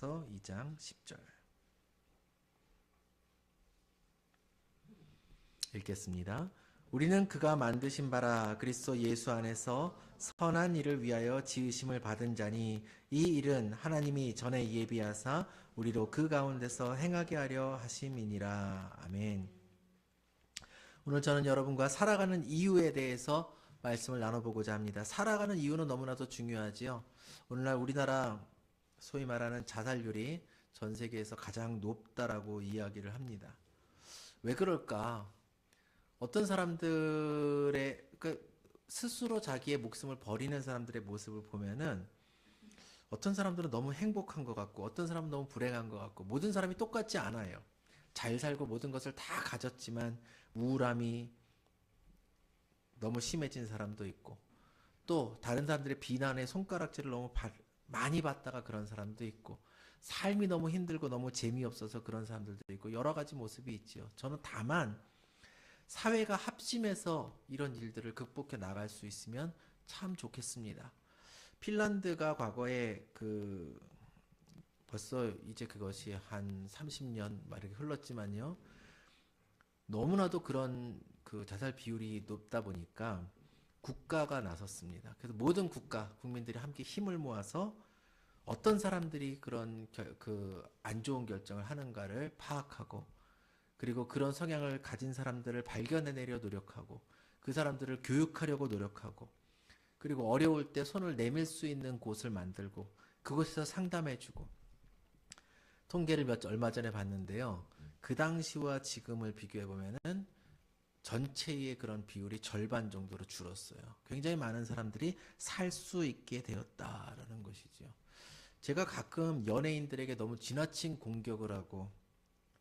고린도전서 2장 10절 읽겠습니다. 우리는 그가 만드신 바라 그리스도 예수 안에서 선한 일을 위하여 지으심을 받은 자니 이 일은 하나님이 전에 예비하사 우리로 그 가운데서 행하게 하려 하심이니라. 아멘. 오늘 저는 여러분과 살아가는 이유에 대해서 말씀을 나눠보고자 합니다. 살아가는 이유는 너무나도 중요하지요. 오늘날 우리나라 소위 말하는 자살률이 전 세계에서 가장 높다라고 이야기를 합니다. 왜 그럴까? 어떤 사람들의 스스로 자기의 목숨을 버리는 사람들의 모습을 보면은 어떤 사람들은 너무 행복한 것 같고 어떤 사람은 너무 불행한 것 같고 모든 사람이 똑같지 않아요. 잘 살고 모든 것을 다 가졌지만 우울함이 너무 심해진 사람도 있고 또 다른 사람들의 비난에 손가락질을 너무 많이 받다가 그런 사람도 있고 삶이 너무 힘들고 너무 재미없어서 그런 사람들도 있고 여러 가지 모습이 있지요. 저는 다만 사회가 합심해서 이런 일들을 극복해 나갈 수 있으면 참 좋겠습니다. 핀란드가 과거에 벌써 이제 그것이 한 30년 막 이렇게 흘렀지만요. 너무나도 그런 자살 비율이 높다 보니까 국가가 나섰습니다. 그래서 모든 국민들이 함께 힘을 모아서 어떤 사람들이 그런 안 좋은 결정을 하는가를 파악하고 그리고 그런 성향을 가진 사람들을 발견해내려 노력하고 그 사람들을 교육하려고 노력하고 그리고 어려울 때 손을 내밀 수 있는 곳을 만들고 그곳에서 상담해주고 통계를 얼마 전에 봤는데요. 그 당시와 지금을 비교해보면은 전체의 그런 비율이 절반 정도로 줄었어요. 굉장히 많은 사람들이 살 수 있게 되었다라는 것이죠. 제가 가끔 연예인들에게 너무 지나친 공격을 하고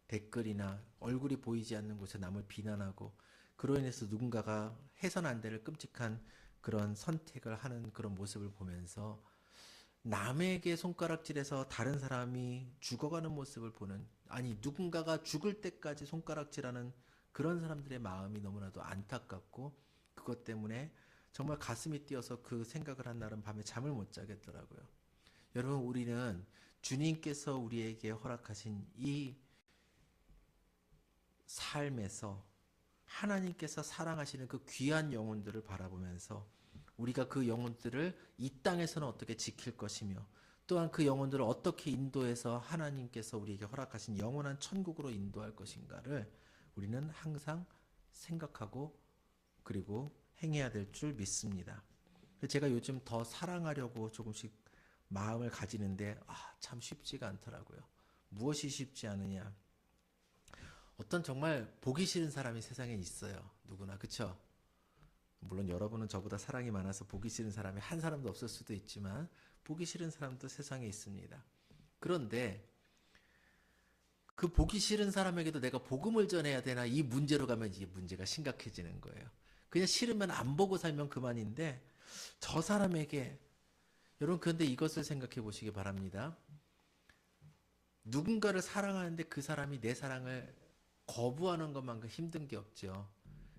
댓글이나 얼굴이 보이지 않는 곳에 남을 비난하고 그로 인해서 누군가가 해선 안 될 끔찍한 그런 선택을 하는 그런 모습을 보면서 남에게 손가락질해서 다른 사람이 죽어가는 모습을 보는 아니 누군가가 죽을 때까지 손가락질하는 그런 사람들의 마음이 너무나도 안타깝고 그것 때문에 정말 가슴이 뛰어서 그 생각을 한 날은 밤에 잠을 못 자겠더라고요. 여러분 우리는 주님께서 우리에게 허락하신 이 삶에서 하나님께서 사랑하시는 그 귀한 영혼들을 바라보면서 우리가 그 영혼들을 이 땅에서는 어떻게 지킬 것이며 또한 그 영혼들을 어떻게 인도해서 하나님께서 우리에게 허락하신 영원한 천국으로 인도할 것인가를 우리는 항상 생각하고 그리고 행해야 될 줄 믿습니다. 제가 요즘 더 사랑하려고 조금씩 마음을 가지는데 참 쉽지가 않더라고요. 무엇이 쉽지 않으냐? 어떤 정말 보기 싫은 사람이 세상에 있어요. 누구나 그쵸? 물론 여러분은 저보다 사랑이 많아서 보기 싫은 사람이 한 사람도 없을 수도 있지만 보기 싫은 사람도 세상에 있습니다. 그런데 그 보기 싫은 사람에게도 내가 복음을 전해야 되나 이 문제로 가면 이게 문제가 심각해지는 거예요. 그냥 싫으면 안 보고 살면 그만인데 저 사람에게 여러분 그런데 이것을 생각해 보시기 바랍니다. 누군가를 사랑하는데 그 사람이 내 사랑을 거부하는 것만큼 힘든 게 없죠.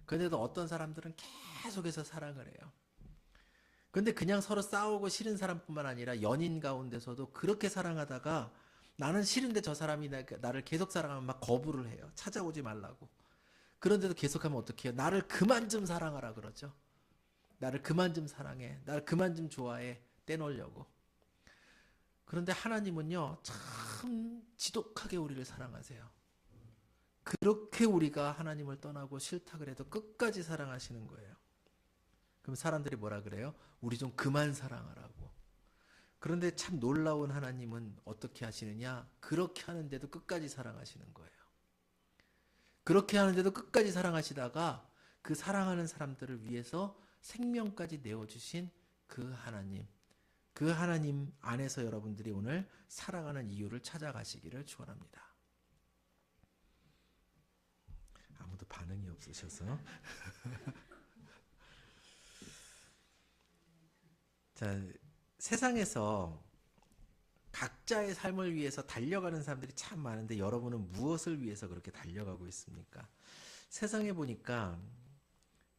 그런데도 어떤 사람들은 계속해서 사랑을 해요. 그런데 그냥 서로 싸우고 싫은 사람뿐만 아니라 연인 가운데서도 그렇게 사랑하다가 나는 싫은데 저 사람이 나를 계속 사랑하면 막 거부를 해요. 찾아오지 말라고. 그런데도 계속하면 어떻게 해요? 나를 그만 좀 사랑하라 그러죠. 나를 그만 좀 사랑해. 나를 그만 좀 좋아해. 떼놓으려고. 그런데 하나님은요, 참 지독하게 우리를 사랑하세요. 그렇게 우리가 하나님을 떠나고 싫다 그래도 끝까지 사랑하시는 거예요. 그럼 사람들이 뭐라 그래요? 우리 좀 그만 사랑하라고. 그런데 참 놀라운 하나님은 어떻게 하시느냐? 그렇게 하는데도 끝까지 사랑하시는 거예요. 그렇게 하는데도 끝까지 사랑하시다가 그 사랑하는 사람들을 위해서 생명까지 내어주신 그 하나님 안에서 여러분들이 오늘 살아가는 이유를 찾아가시기를 축원합니다. 아무도 반응이 없으셔서 자, 세상에서 각자의 삶을 위해서 달려가는 사람들이 참 많은데 여러분은 무엇을 위해서 그렇게 달려가고 있습니까? 세상에 보니까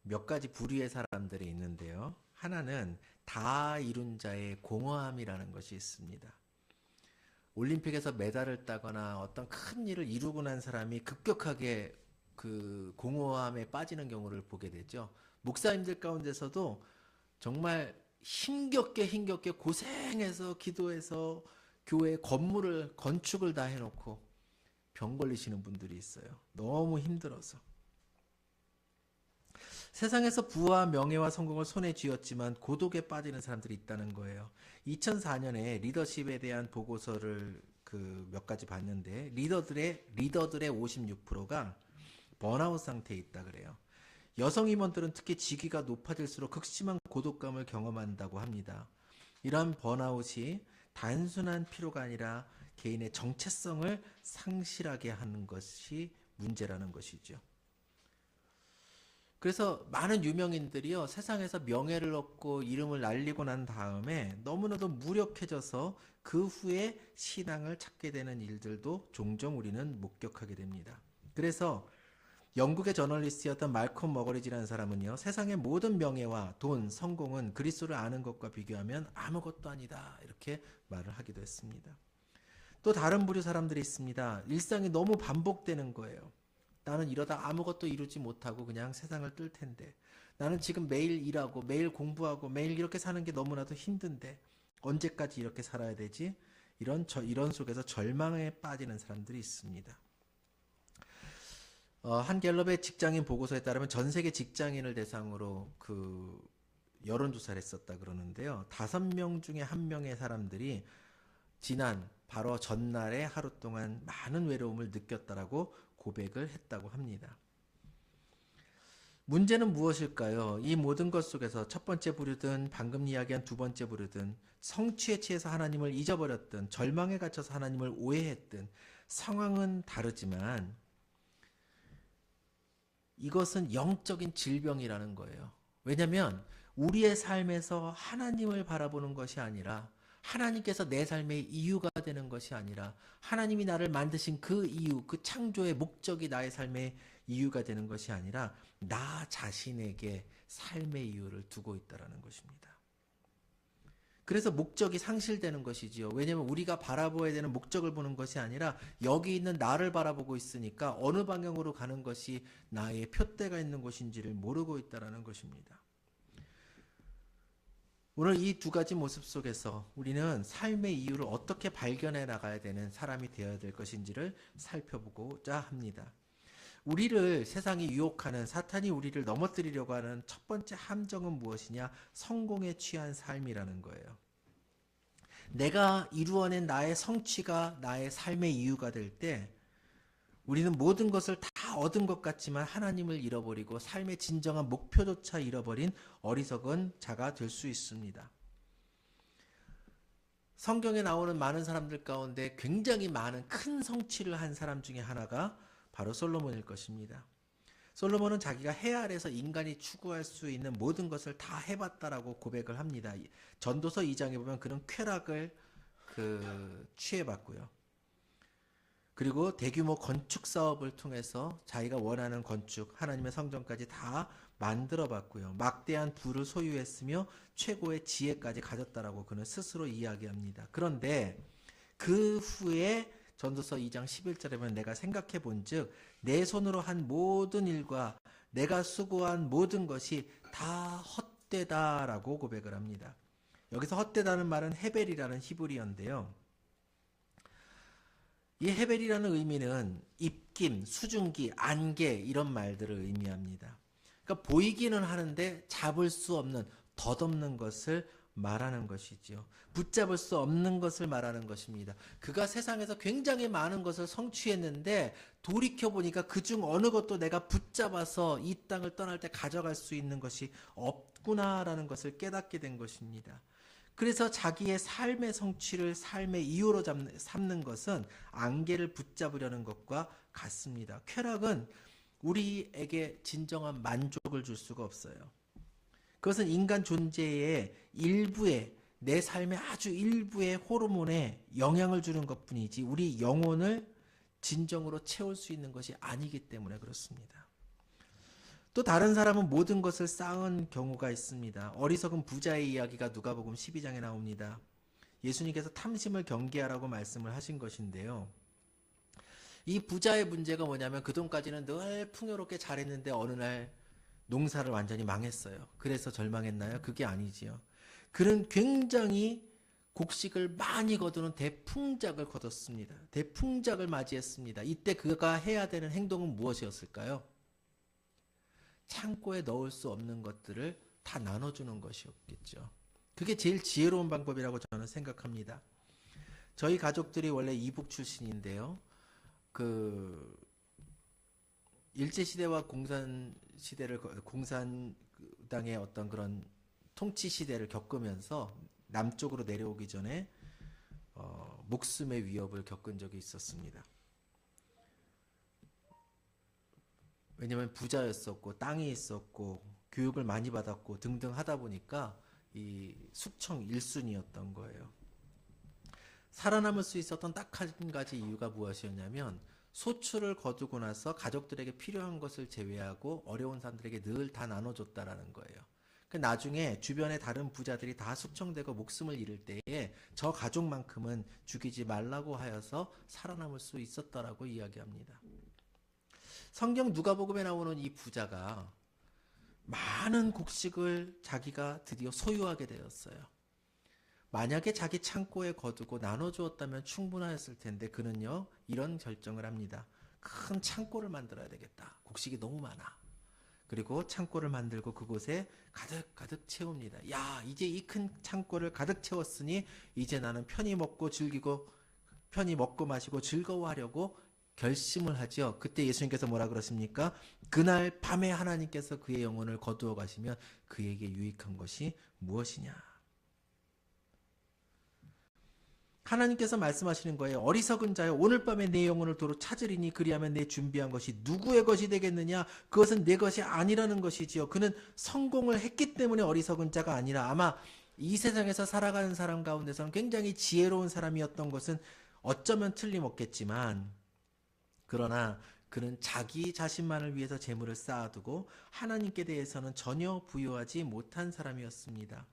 몇 가지 부류의 사람들이 있는데요. 하나는 다 이룬 자의 공허함이라는 것이 있습니다. 올림픽에서 메달을 따거나 어떤 큰 일을 이루고 난 사람이 급격하게 그 공허함에 빠지는 경우를 보게 되죠. 목사님들 가운데서도 정말 힘겹게 고생해서 기도해서 교회 건물을 건축을 다 해놓고 병 걸리시는 분들이 있어요. 너무 힘들어서. 세상에서 부와 명예와 성공을 손에 쥐었지만 고독에 빠지는 사람들이 있다는 거예요. 2004년에 리더십에 대한 보고서를 그 몇 가지 봤는데 리더들의 56%가 번아웃 상태에 있다 그래요. 여성 임원들은 특히 직위가 높아질수록 극심한 고독감을 경험한다고 합니다. 이러한 번아웃이 단순한 피로가 아니라 개인의 정체성을 상실하게 하는 것이 문제라는 것이죠. 그래서 많은 유명인들이요, 세상에서 명예를 얻고 이름을 날리고 난 다음에 너무나도 무력해져서 그 후에 신앙을 찾게 되는 일들도 종종 우리는 목격하게 됩니다. 그래서 영국의 저널리스트였던 말콤 머거리지라는 사람은요, 세상의 모든 명예와 돈, 성공은 그리스도를 아는 것과 비교하면 아무것도 아니다, 이렇게 말을 하기도 했습니다. 또 다른 부류 사람들이 있습니다. 일상이 너무 반복되는 거예요. 나는 이러다 아무것도 이루지 못하고 그냥 세상을 뜰 텐데, 나는 지금 매일 일하고 매일 공부하고 매일 이렇게 사는 게 너무나도 힘든데 언제까지 이렇게 살아야 되지? 이런 속에서 절망에 빠지는 사람들이 있습니다. 한 갤럽의 직장인 보고서에 따르면 전 세계 직장인을 대상으로 그 여론조사를 했었다 그러는데요. 5명 중에 1명의 사람들이 지난 바로 전날에 하루 동안 많은 외로움을 느꼈다라고 고백을 했다고 합니다. 문제는 무엇일까요? 이 모든 것 속에서 첫 번째 부류든 방금 이야기한 두 번째 부류든 성취에 취해서 하나님을 잊어버렸든 절망에 갇혀서 하나님을 오해했든 상황은 다르지만 이것은 영적인 질병이라는 거예요. 왜냐하면 우리의 삶에서 하나님을 바라보는 것이 아니라, 하나님께서 내 삶의 이유가 되는 것이 아니라, 하나님이 나를 만드신 그 이유, 그 창조의 목적이 나의 삶의 이유가 되는 것이 아니라 나 자신에게 삶의 이유를 두고 있다는 것입니다. 그래서 목적이 상실되는 것이지요. 왜냐하면 우리가 바라보아야 되는 목적을 보는 것이 아니라 여기 있는 나를 바라보고 있으니까 어느 방향으로 가는 것이 나의 표대가 있는 곳인지를 모르고 있다는 것입니다. 오늘 이 두 가지 모습 속에서 우리는 삶의 이유를 어떻게 발견해 나가야 되는 사람이 되어야 될 것인지를 살펴보고자 합니다. 우리를 세상이 유혹하는, 사탄이 우리를 넘어뜨리려고 하는 첫 번째 함정은 무엇이냐? 성공에 취한 삶이라는 거예요. 내가 이루어낸 나의 성취가 나의 삶의 이유가 될 때 우리는 모든 것을 다 얻은 것 같지만 하나님을 잃어버리고 삶의 진정한 목표조차 잃어버린 어리석은 자가 될 수 있습니다. 성경에 나오는 많은 사람들 가운데 굉장히 많은 큰 성취를 한 사람 중에 하나가 바로 솔로몬일 것입니다. 솔로몬은 자기가 해 아래서 인간이 추구할 수 있는 모든 것을 다 해봤다라고 고백을 합니다. 전도서 2장에 보면 그는 쾌락을 취해봤고요. 그리고 대규모 건축 사업을 통해서 자기가 원하는 건축, 하나님의 성전까지 다 만들어봤고요. 막대한 부를 소유했으며 최고의 지혜까지 가졌다라고 그는 스스로 이야기합니다. 그런데 그 후에 전도서 2장 11절에 보면 내가 생각해 본즉 내 손으로 한 모든 일과 내가 수고한 모든 것이 다 헛되다라고 고백을 합니다. 여기서 헛되다는 말은 헤벨이라는 히브리어인데요. 이 헤벨이라는 의미는 입김, 수증기, 안개 이런 말들을 의미합니다. 그러니까 보이기는 하는데 잡을 수 없는, 덧없는 것을 말하는 것이지요. 붙잡을 수 없는 것을 말하는 것입니다. 그가 세상에서 굉장히 많은 것을 성취했는데 돌이켜보니까 그중 어느 것도 내가 붙잡아서 이 땅을 떠날 때 가져갈 수 있는 것이 없구나라는 것을 깨닫게 된 것입니다. 그래서 자기의 삶의 성취를 삶의 이유로 삼는 것은 안개를 붙잡으려는 것과 같습니다. 쾌락은 우리에게 진정한 만족을 줄 수가 없어요. 그것은 인간 존재의 일부에, 내 삶의 아주 일부의 호르몬에 영향을 주는 것뿐이지 우리 영혼을 진정으로 채울 수 있는 것이 아니기 때문에 그렇습니다. 또 다른 사람은 모든 것을 쌓은 경우가 있습니다. 어리석은 부자의 이야기가 누가복음 12장에 나옵니다. 예수님께서 탐심을 경계하라고 말씀을 하신 것인데요. 이 부자의 문제가 뭐냐면 그동까지는 늘 풍요롭게 잘했는데 어느 날 농사를 완전히 망했어요. 그래서 절망했나요? 그게 아니지요. 그는 굉장히 곡식을 많이 거두는 대풍작을 거뒀습니다. 대풍작을 맞이했습니다. 이때 그가 해야 되는 행동은 무엇이었을까요? 창고에 넣을 수 없는 것들을 다 나눠주는 것이었겠죠. 그게 제일 지혜로운 방법이라고 저는 생각합니다. 저희 가족들이 원래 이북 출신인데요. 그 일제시대와 공산시대를, 공산당의 어떤 그런 통치시대를 겪으면서 남쪽으로 내려오기 전에 목숨의 위협을 겪은 적이 있었습니다. 왜냐하면 부자였었고 땅이 있었고 교육을 많이 받았고 등등 하다 보니까 이 숙청 1순위였던 거예요. 살아남을 수 있었던 딱 한 가지 이유가 무엇이었냐면 소출을 거두고 나서 가족들에게 필요한 것을 제외하고 어려운 사람들에게 늘 다 나눠줬다라는 거예요. 나중에 주변의 다른 부자들이 다 숙청되고 목숨을 잃을 때에 저 가족만큼은 죽이지 말라고 하여서 살아남을 수 있었다라고 이야기합니다. 성경 누가복음에 나오는 이 부자가 많은 곡식을 자기가 드디어 소유하게 되었어요. 만약에 자기 창고에 거두고 나눠주었다면 충분하였을 텐데 그는요 이런 결정을 합니다. 큰 창고를 만들어야 되겠다. 곡식이 너무 많아. 그리고 창고를 만들고 그곳에 가득 채웁니다. 야, 이제 이 큰 창고를 가득 채웠으니 이제 나는 편히 먹고 마시고 즐거워하려고 결심을 하죠. 그때 예수님께서 뭐라 그러십니까? 그날 밤에 하나님께서 그의 영혼을 거두어 가시면 그에게 유익한 것이 무엇이냐? 하나님께서 말씀하시는 거예요. 어리석은 자여, 오늘 밤에 내 영혼을 도로 찾으리니 그리하면 내 준비한 것이 누구의 것이 되겠느냐? 그것은 내 것이 아니라는 것이지요. 그는 성공을 했기 때문에 어리석은 자가 아니라 아마 이 세상에서 살아가는 사람 가운데서는 굉장히 지혜로운 사람이었던 것은 어쩌면 틀림없겠지만, 그러나 그는 자기 자신만을 위해서 재물을 쌓아두고 하나님께 대해서는 전혀 부여하지 못한 사람이었습니다.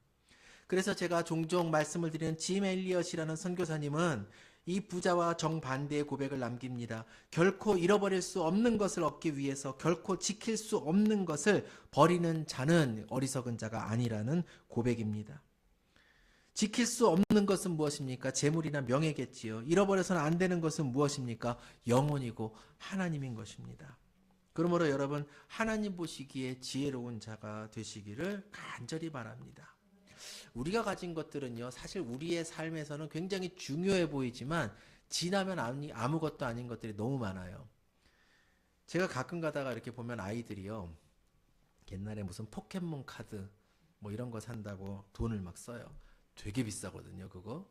그래서 제가 종종 말씀을 드리는 짐 엘리엇이라는 선교사님은 이 부자와 정반대의 고백을 남깁니다. 결코 잃어버릴 수 없는 것을 얻기 위해서 결코 지킬 수 없는 것을 버리는 자는 어리석은 자가 아니라는 고백입니다. 지킬 수 없는 것은 무엇입니까? 재물이나 명예겠지요. 잃어버려서는 안 되는 것은 무엇입니까? 영혼이고 하나님인 것입니다. 그러므로 여러분, 하나님 보시기에 지혜로운 자가 되시기를 간절히 바랍니다. 우리가 가진 것들은요, 사실 우리의 삶에서는 굉장히 중요해 보이지만 지나면 아무것도 아닌 것들이 너무 많아요. 제가 가끔 가다가 이렇게 보면 아이들이요, 옛날에 무슨 포켓몬 카드 뭐 이런 거 산다고 돈을 막 써요. 되게 비싸거든요, 그거.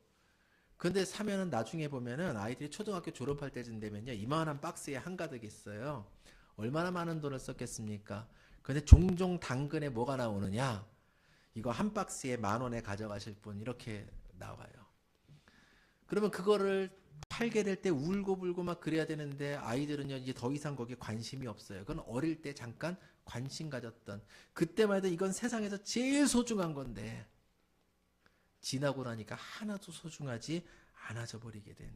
근데 사면은 나중에 보면은 아이들이 초등학교 졸업할 때쯤 되면요, 이만한 박스에 한가득 있어요. 얼마나 많은 돈을 썼겠습니까? 근데 종종 당근에 뭐가 나오느냐? 이거 한 박스에 10,000원에 가져가실 분, 이렇게 나와요. 그러면 그거를 팔게 될 때 울고불고 막 그래야 되는데 아이들은요 이제 더 이상 거기에 관심이 없어요. 그건 어릴 때 잠깐 관심 가졌던, 그때만 해도 이건 세상에서 제일 소중한 건데 지나고 나니까 하나도 소중하지 않아져 버리게 된,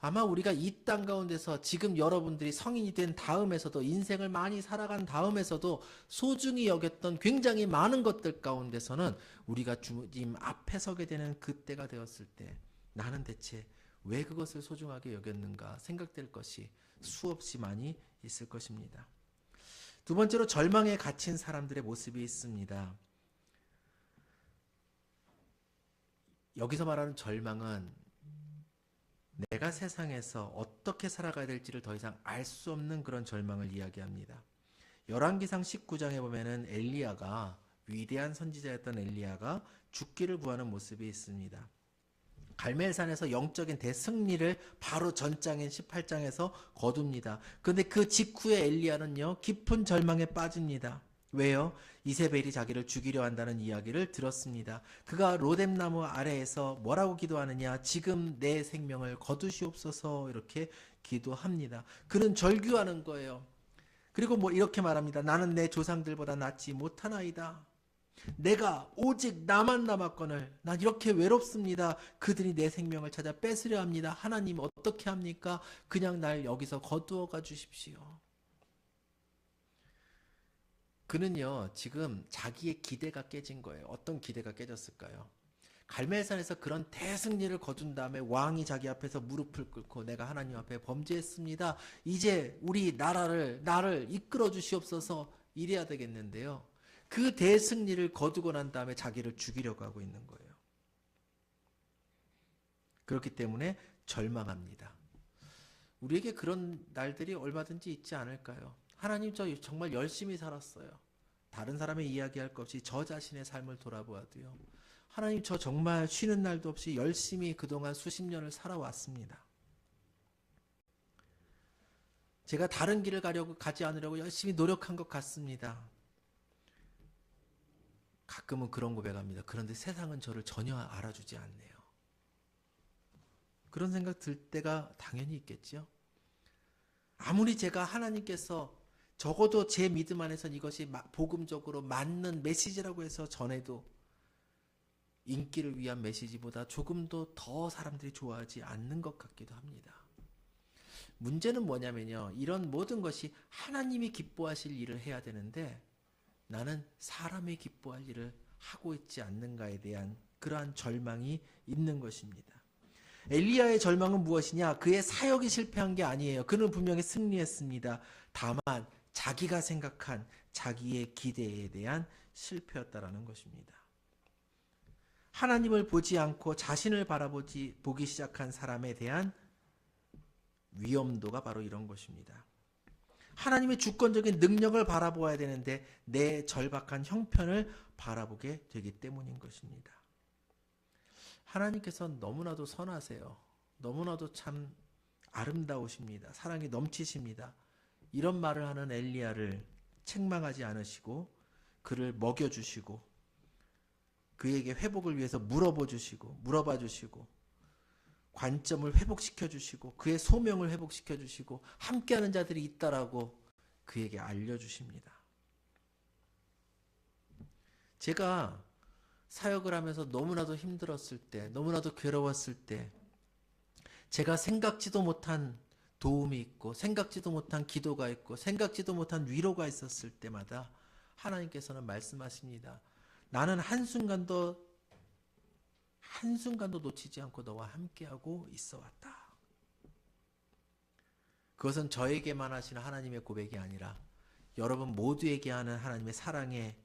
아마 우리가 이 땅 가운데서 지금 여러분들이 성인이 된 다음에서도, 인생을 많이 살아간 다음에서도 소중히 여겼던 굉장히 많은 것들 가운데서는 우리가 주님 앞에 서게 되는 그때가 되었을 때 나는 대체 왜 그것을 소중하게 여겼는가 생각될 것이 수없이 많이 있을 것입니다. 두 번째로 절망에 갇힌 사람들의 모습이 있습니다. 여기서 말하는 절망은 내가 세상에서 어떻게 살아가야 될지를 더 이상 알 수 없는 그런 절망을 이야기합니다. 열왕기상 19장에 보면은 엘리야가, 위대한 선지자였던 엘리야가 죽기를 구하는 모습이 있습니다. 갈멜산에서 영적인 대승리를 바로 전장인 18장에서 거둡니다. 그런데 그 직후에 엘리야는요 깊은 절망에 빠집니다. 왜요? 이세벨이 자기를 죽이려 한다는 이야기를 들었습니다. 그가 로뎀나무 아래에서 뭐라고 기도하느냐? 지금 내 생명을 거두시옵소서, 이렇게 기도합니다. 그는 절규하는 거예요. 그리고 뭐 이렇게 말합니다. 나는 내 조상들보다 낫지 못하나이다. 내가 오직 나만 남았거늘 난 이렇게 외롭습니다. 그들이 내 생명을 찾아 뺏으려 합니다. 하나님 어떻게 합니까? 그냥 날 여기서 거두어가 주십시오. 그는요, 지금 자기의 기대가 깨진 거예요. 어떤 기대가 깨졌을까요? 갈멜산에서 그런 대승리를 거둔 다음에 왕이 자기 앞에서 무릎을 꿇고 내가 하나님 앞에 범죄했습니다. 이제 우리 나를 이끌어 주시옵소서 이래야 되겠는데요. 그 대승리를 거두고 난 다음에 자기를 죽이려고 하고 있는 거예요. 그렇기 때문에 절망합니다. 우리에게 그런 날들이 얼마든지 있지 않을까요? 하나님, 저 정말 열심히 살았어요. 다른 사람의 이야기할 것 없이 저 자신의 삶을 돌아보아도요. 하나님, 저 정말 쉬는 날도 없이 열심히 그동안 수십 년을 살아왔습니다. 제가 다른 길을 가지 않으려고 열심히 노력한 것 같습니다. 가끔은 그런 고백합니다. 그런데 세상은 저를 전혀 알아주지 않네요. 그런 생각 들 때가 당연히 있겠죠. 아무리 제가 하나님께서 적어도 제 믿음 안에선 이것이 복음적으로 맞는 메시지라고 해서 전해도 인기를 위한 메시지보다 조금도 더 사람들이 좋아하지 않는 것 같기도 합니다. 문제는 뭐냐면요. 이런 모든 것이 하나님이 기뻐하실 일을 해야 되는데 나는 사람이 기뻐할 일을 하고 있지 않는가에 대한 그러한 절망이 있는 것입니다. 엘리야의 절망은 무엇이냐? 그의 사역이 실패한 게 아니에요. 그는 분명히 승리했습니다. 다만 자기가 생각한 자기의 기대에 대한 실패였다라는 것입니다. 하나님을 보지 않고 자신을 보기 시작한 사람에 대한 위험도가 바로 이런 것입니다. 하나님의 주권적인 능력을 바라보아야 되는데 내 절박한 형편을 바라보게 되기 때문인 것입니다. 하나님께서 너무나도 선하세요. 너무나도 참 아름다우십니다. 사랑이 넘치십니다. 이런 말을 하는 엘리야를 책망하지 않으시고 그를 먹여주시고 그에게 회복을 위해서 물어봐 주시고 관점을 회복시켜 주시고 그의 소명을 회복시켜 주시고 함께하는 자들이 있다라고 그에게 알려주십니다. 제가 사역을 하면서 너무나도 힘들었을 때, 너무나도 괴로웠을 때 제가 생각지도 못한 도움이 있고 생각지도 못한 기도가 있고 생각지도 못한 위로가 있었을 때마다 하나님께서는 말씀하십니다. 나는 한순간도 놓치지 않고 너와 함께하고 있어 왔다. 그것은 저에게만 하시는 하나님의 고백이 아니라 여러분 모두에게 하는 하나님의 사랑의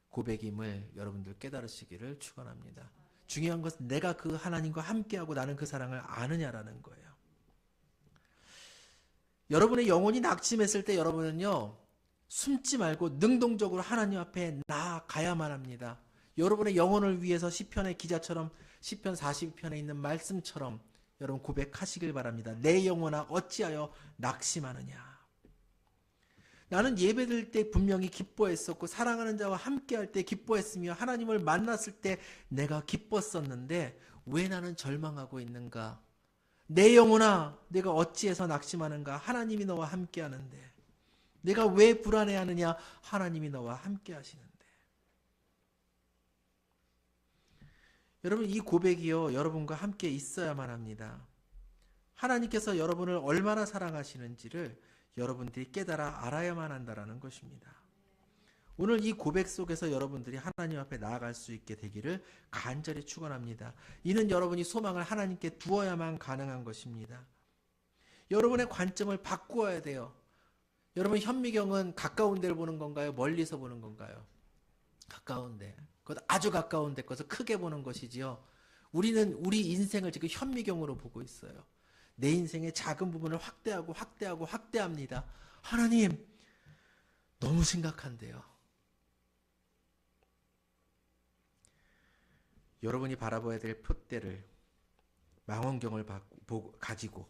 고백임을 여러분들 깨달으시기를 축원합니다. 중요한 것은 내가 그 하나님과 함께하고 나는 그 사랑을 아느냐라는 거예요. 여러분의 영혼이 낙심했을 때 여러분은요, 숨지 말고 능동적으로 하나님 앞에 나아가야만 합니다. 여러분의 영혼을 위해서 시편의 기자처럼 시편 42편에 있는 말씀처럼 여러분 고백하시길 바랍니다. 내 영혼아 어찌하여 낙심하느냐. 나는 예배드릴 때 분명히 기뻐했었고 사랑하는 자와 함께할 때 기뻐했으며 하나님을 만났을 때 내가 기뻤었는데 왜 나는 절망하고 있는가? 내 영혼아 내가 어찌해서 낙심하는가? 하나님이 너와 함께하는데. 내가 왜 불안해하느냐? 하나님이 너와 함께하시는데. 여러분 이 고백이요 여러분과 함께 있어야만 합니다. 하나님께서 여러분을 얼마나 사랑하시는지를 여러분들이 깨달아 알아야만 한다는 것입니다. 오늘 이 고백 속에서 여러분들이 하나님 앞에 나아갈 수 있게 되기를 간절히 축원합니다. 이는 여러분이 소망을 하나님께 두어야만 가능한 것입니다. 여러분의 관점을 바꾸어야 돼요. 여러분 현미경은 가까운 데를 보는 건가요? 멀리서 보는 건가요? 가까운 데. 그것 아주 가까운 데 것을 크게 보는 것이지요. 우리는 우리 인생을 지금 현미경으로 보고 있어요. 내 인생의 작은 부분을 확대합니다. 하나님, 너무 심각한데요. 여러분이 바라봐야 될 표대를 망원경을 가지고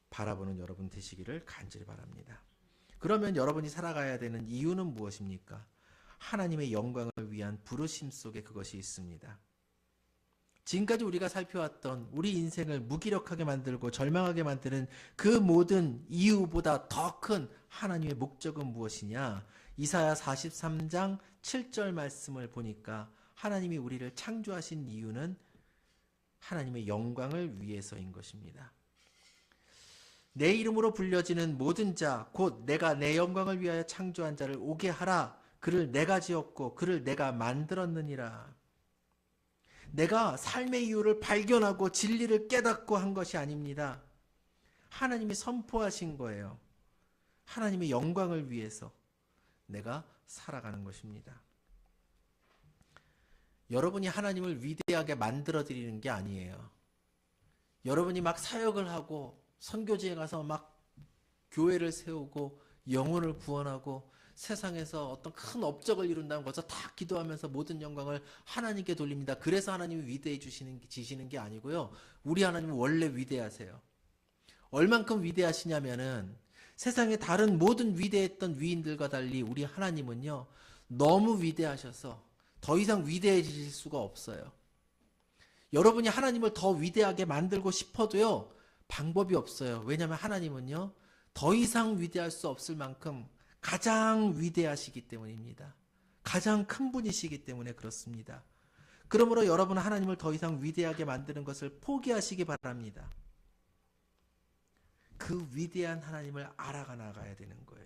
바라보는 여러분 되시기를 간절히 바랍니다. 그러면 여러분이 살아가야 되는 이유는 무엇입니까? 하나님의 영광을 위한 부르심 속에 그것이 있습니다. 지금까지 우리가 살펴왔던 우리 인생을 무기력하게 만들고 절망하게 만드는 그 모든 이유보다 더 큰 하나님의 목적은 무엇이냐? 이사야 43장 7절 말씀을 보니까 하나님이 우리를 창조하신 이유는 하나님의 영광을 위해서인 것입니다. 내 이름으로 불려지는 모든 자 곧 내가 내 영광을 위하여 창조한 자를 오게 하라. 그를 내가 지었고 그를 내가 만들었느니라. 내가 삶의 이유를 발견하고 진리를 깨닫고 한 것이 아닙니다. 하나님이 선포하신 거예요. 하나님의 영광을 위해서 내가 살아가는 것입니다. 여러분이 하나님을 위대하게 만들어 드리는 게 아니에요. 여러분이 막 사역을 하고 선교지에 가서 막 교회를 세우고 영혼을 구원하고 세상에서 어떤 큰 업적을 이룬다면 거기서 다 기도하면서 모든 영광을 하나님께 돌립니다. 그래서 하나님이 위대해지시는 게 아니고요. 우리 하나님은 원래 위대하세요. 얼만큼 위대하시냐면은 세상의 다른 모든 위대했던 위인들과 달리 우리 하나님은요. 너무 위대하셔서 더 이상 위대해지실 수가 없어요. 여러분이 하나님을 더 위대하게 만들고 싶어도요. 방법이 없어요. 왜냐하면 하나님은요. 더 이상 위대할 수 없을 만큼 가장 위대하시기 때문입니다. 가장 큰 분이시기 때문에 그렇습니다. 그러므로 여러분은 하나님을 더 이상 위대하게 만드는 것을 포기하시기 바랍니다. 그 위대한 하나님을 알아가 나가야 되는 거예요.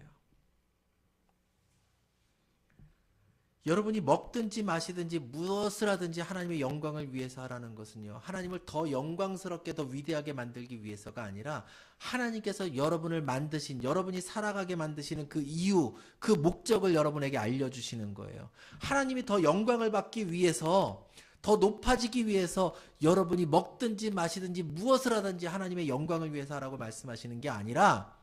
여러분이 먹든지 마시든지 무엇을 하든지 하나님의 영광을 위해서 하라는 것은요. 하나님을 더 영광스럽게 더 위대하게 만들기 위해서가 아니라 하나님께서 여러분을 만드신 여러분이 살아가게 만드시는 그 이유 그 목적을 여러분에게 알려주시는 거예요. 하나님이 더 영광을 받기 위해서 더 높아지기 위해서 여러분이 먹든지 마시든지 무엇을 하든지 하나님의 영광을 위해서 하라고 말씀하시는 게 아니라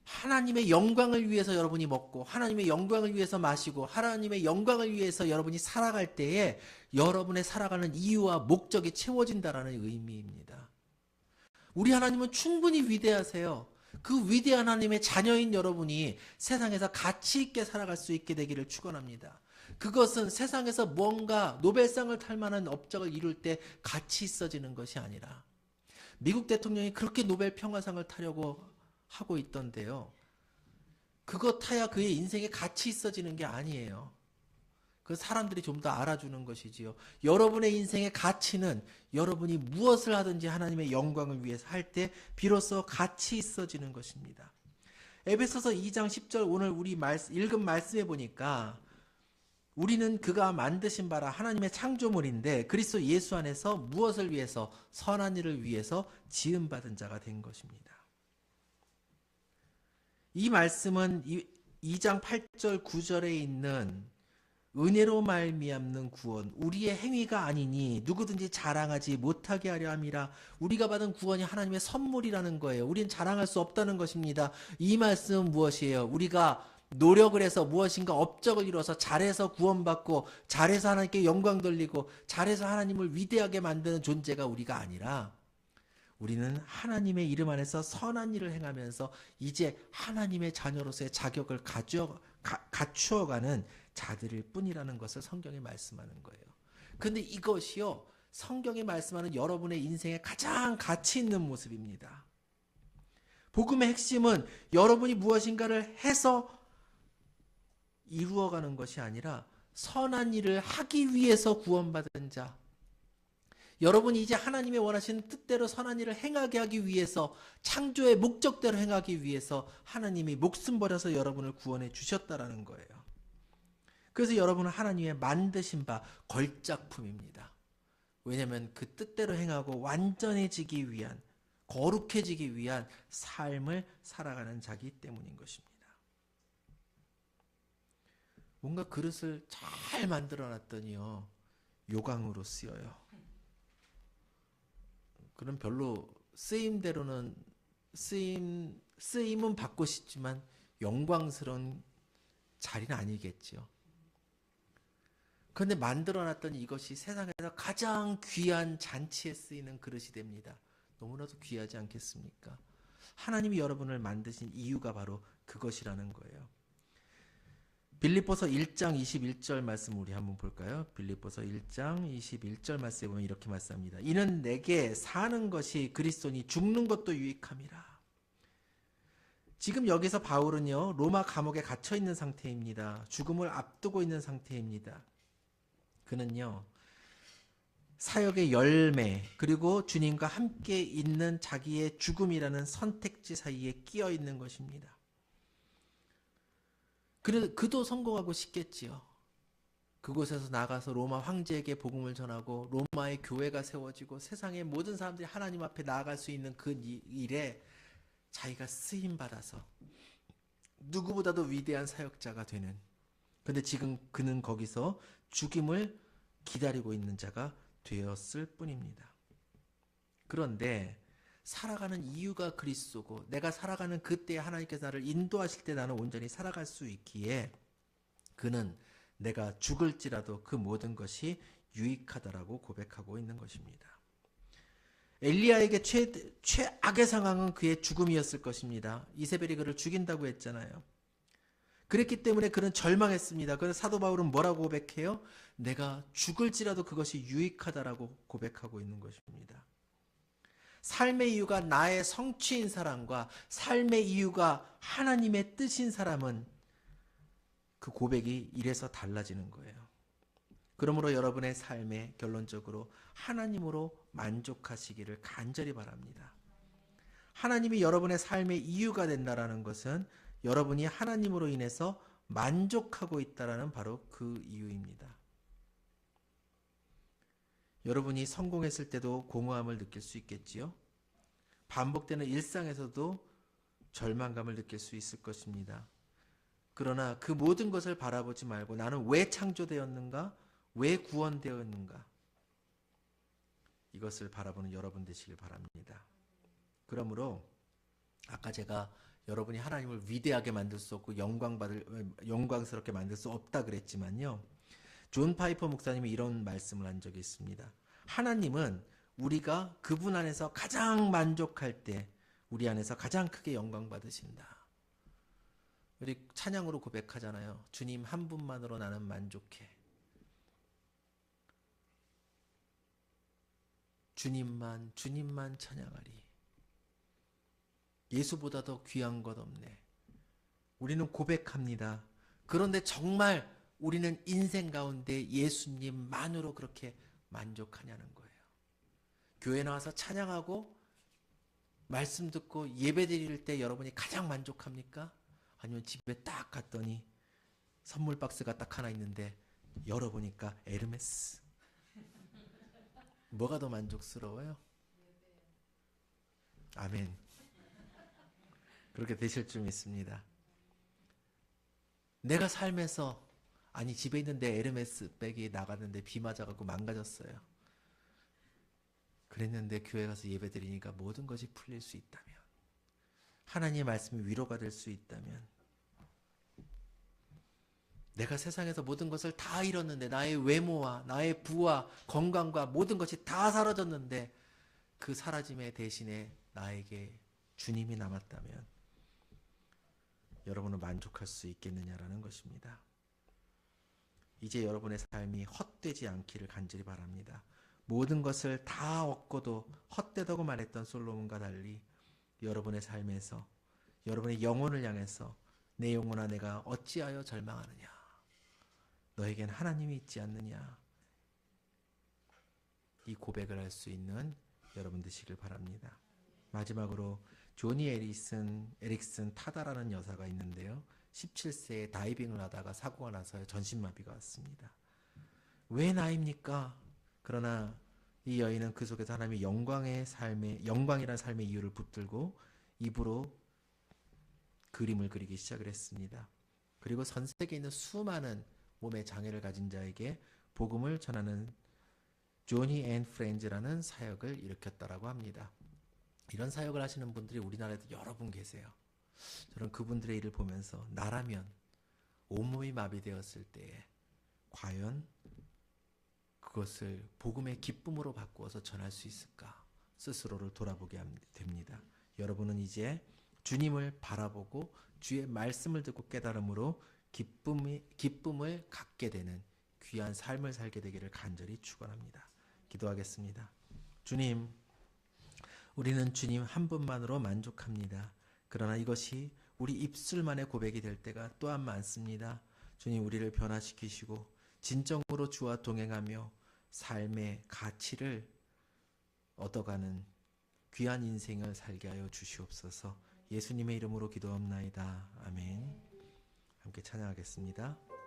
하나님의 영광을 위해서 여러분이 먹고 하나님의 영광을 위해서 마시고 하나님의 영광을 위해서 여러분이 살아갈 때에 여러분의 살아가는 이유와 목적이 채워진다라는 의미입니다. 우리 하나님은 충분히 위대하세요. 그 위대한 하나님의 자녀인 여러분이 세상에서 가치 있게 살아갈 수 있게 되기를 축원합니다. 그것은 세상에서 뭔가 노벨상을 탈 만한 업적을 이룰 때 가치 있어지는 것이 아니라 미국 대통령이 그렇게 노벨 평화상을 타려고 하고 있던데요. 그거 타야 그의 인생에 가치 있어지는 게 아니에요. 그 사람들이 좀 더 알아주는 것이지요. 여러분의 인생의 가치는 여러분이 무엇을 하든지 하나님의 영광을 위해서 할 때 비로소 가치 있어지는 것입니다. 에베소서 2장 10절 오늘 우리 읽은 말씀에 보니까 우리는 그가 만드신 바라 하나님의 창조물인데 그리스도 예수 안에서 무엇을 위해서 선한 일을 위해서 지음받은 자가 된 것입니다. 이 말씀은 2장 8절 9절에 있는 은혜로 말미암는 구원 우리의 행위가 아니니 누구든지 자랑하지 못하게 하려 함이라. 우리가 받은 구원이 하나님의 선물이라는 거예요. 우리는 자랑할 수 없다는 것입니다. 이 말씀은 무엇이에요? 우리가 노력을 해서 무엇인가 업적을 이뤄서 잘해서 구원받고 잘해서 하나님께 영광 돌리고 잘해서 하나님을 위대하게 만드는 존재가 우리가 아니라 우리는 하나님의 이름 안에서 선한 일을 행하면서 이제 하나님의 자녀로서의 자격을 갖추어가는 자들일 뿐이라는 것을 성경이 말씀하는 거예요. 그런데 이것이요 성경이 말씀하는 여러분의 인생의 가장 가치 있는 모습입니다. 복음의 핵심은 여러분이 무엇인가를 해서 이루어가는 것이 아니라 선한 일을 하기 위해서 구원받은 자, 여러분이 이제 하나님의 원하시는 뜻대로 선한 일을 행하게 하기 위해서 창조의 목적대로 행하기 위해서 하나님이 목숨 버려서 여러분을 구원해 주셨다라는 거예요. 그래서 여러분은 하나님의 만드신 바 걸작품입니다. 왜냐하면 그 뜻대로 행하고 완전해지기 위한 거룩해지기 위한 삶을 살아가는 자기 때문인 것입니다. 뭔가 그릇을 잘 만들어 놨더니요 요강으로 쓰여요. 그럼 별로 쓰임대로는 쓰임은 받고 싶지만 영광스러운 자리는 아니겠죠. 그런데 만들어놨더니 이것이 세상에서 가장 귀한 잔치에 쓰이는 그릇이 됩니다. 너무나도 귀하지 않겠습니까? 하나님이 여러분을 만드신 이유가 바로 그것이라는 거예요. 빌립보서 1장 21절 말씀 우리 한번 볼까요? 빌립보서 1장 21절 말씀에 보면 이렇게 말씀합니다. 이는 내게 사는 것이 그리스도니 죽는 것도 유익함이라. 지금 여기서 바울은요, 로마 감옥에 갇혀 있는 상태입니다. 죽음을 앞두고 있는 상태입니다. 그는요, 사역의 열매, 그리고 주님과 함께 있는 자기의 죽음이라는 선택지 사이에 끼어 있는 것입니다. 그도 성공하고 싶겠지요. 그곳에서 나가서 로마 황제에게 복음을 전하고 로마의 교회가 세워지고 세상의 모든 사람들이 하나님 앞에 나아갈 수 있는 그 일에 자기가 쓰임받아서 누구보다도 위대한 사역자가 되는, 근데 지금 그는 거기서 죽임을 기다리고 있는 자가 되었을 뿐입니다. 그런데 살아가는 이유가 그리스도고 내가 살아가는 그때 하나님께서 나를 인도하실 때 나는 온전히 살아갈 수 있기에 그는 내가 죽을지라도 그 모든 것이 유익하다라고 고백하고 있는 것입니다. 엘리야에게 최악의 상황은 그의 죽음이었을 것입니다. 이세벨이 그를 죽인다고 했잖아요. 그랬기 때문에 그는 절망했습니다. 그래서 사도 바울은 뭐라고 고백해요? 내가 죽을지라도 그것이 유익하다라고 고백하고 있는 것입니다. 삶의 이유가 나의 성취인 사람과 삶의 이유가 하나님의 뜻인 사람은 그 고백이 이래서 달라지는 거예요. 그러므로 여러분의 삶에 결론적으로 하나님으로 만족하시기를 간절히 바랍니다. 하나님이 여러분의 삶의 이유가 된다라는 것은 여러분이 하나님으로 인해서 만족하고 있다라는 바로 그 이유입니다. 여러분이 성공했을 때도 공허함을 느낄 수 있겠지요. 반복되는 일상에서도 절망감을 느낄 수 있을 것입니다. 그러나 그 모든 것을 바라보지 말고 나는 왜 창조되었는가? 왜 구원되었는가? 이것을 바라보는 여러분 되시길 바랍니다. 그러므로 아까 제가 여러분이 하나님을 위대하게 만들 수 없고 영광스럽게 만들 수 없다 그랬지만요. 존 파이퍼 목사님이 이런 말씀을 한 적이 있습니다. 하나님은 우리가 그분 안에서 가장 만족할 때 우리 안에서 가장 크게 영광 받으신다. 우리 찬양으로 고백하잖아요. 주님 한 분만으로 나는 만족해. 주님만 찬양하리. 예수보다 더 귀한 것 없네. 우리는 고백합니다. 그런데 정말 우리는 인생 가운데 예수님만으로 그렇게 만족하냐는 거예요. 교회 나와서 찬양하고 말씀 듣고 예배 드릴 때 여러분이 가장 만족합니까? 아니면 집에 딱 갔더니 선물 박스가 딱 하나 있는데 열어보니까 에르메스. 뭐가 더 만족스러워요? 아멘. 그렇게 되실 줄 믿습니다. 내가 삶에서 집에 있는데 에르메스 백이 나갔는데 비 맞아갖고 망가졌어요. 그랬는데 교회 가서 예배 드리니까 모든 것이 풀릴 수 있다면, 하나님의 말씀이 위로가 될 수 있다면, 내가 세상에서 모든 것을 다 잃었는데 나의 외모와 나의 부와 건강과 모든 것이 다 사라졌는데 그 사라짐의 대신에 나에게 주님이 남았다면 여러분은 만족할 수 있겠느냐라는 것입니다. 이제 여러분의 삶이 헛되지 않기를 간절히 바랍니다. 모든 것을 다 얻고도 헛되다고 말했던 솔로몬과 달리 여러분의 삶에서 여러분의 영혼을 향해서 내 영혼아 내가 어찌하여 절망하느냐, 너에겐 하나님이 있지 않느냐, 이 고백을 할 수 있는 여러분 되시길 바랍니다. 마지막으로 조니 에릭슨 타다라는 여사가 있는데요. 17세에 다이빙을 하다가 사고가 나서 전신마비가 왔습니다. 왜 나입니까? 그러나 이 여인은 그 속에서 하나님의 영광이라는 삶의 이유를 붙들고 입으로 그림을 그리기 시작을 했습니다. 그리고 전 세계에 있는 수많은 몸에 장애를 가진 자에게 복음을 전하는 조니 앤 프렌즈라는 사역을 일으켰다라고 합니다. 이런 사역을 하시는 분들이 우리나라에도 여러 분 계세요. 저는 그분들의 일을 보면서 나라면 온몸이 마비되었을 때에 과연 그것을 복음의 기쁨으로 바꾸어서 전할 수 있을까? 스스로를 돌아보게 됩니다. 여러분은 이제 주님을 바라보고 주의 말씀을 듣고 깨달음으로 기쁨을 갖게 되는 귀한 삶을 살게 되기를 간절히 축원합니다. 기도하겠습니다. 주님, 우리는 주님 한 분만으로 만족합니다. 그러나 이것이 우리 입술만의 고백이 될 때가 또한 많습니다. 주님, 우리를 변화시키시고 진정으로 주와 동행하며 삶의 가치를 얻어가는 귀한 인생을 살게 하여 주시옵소서. 예수님의 이름으로 기도합나이다. 아멘. 함께 찬양하겠습니다.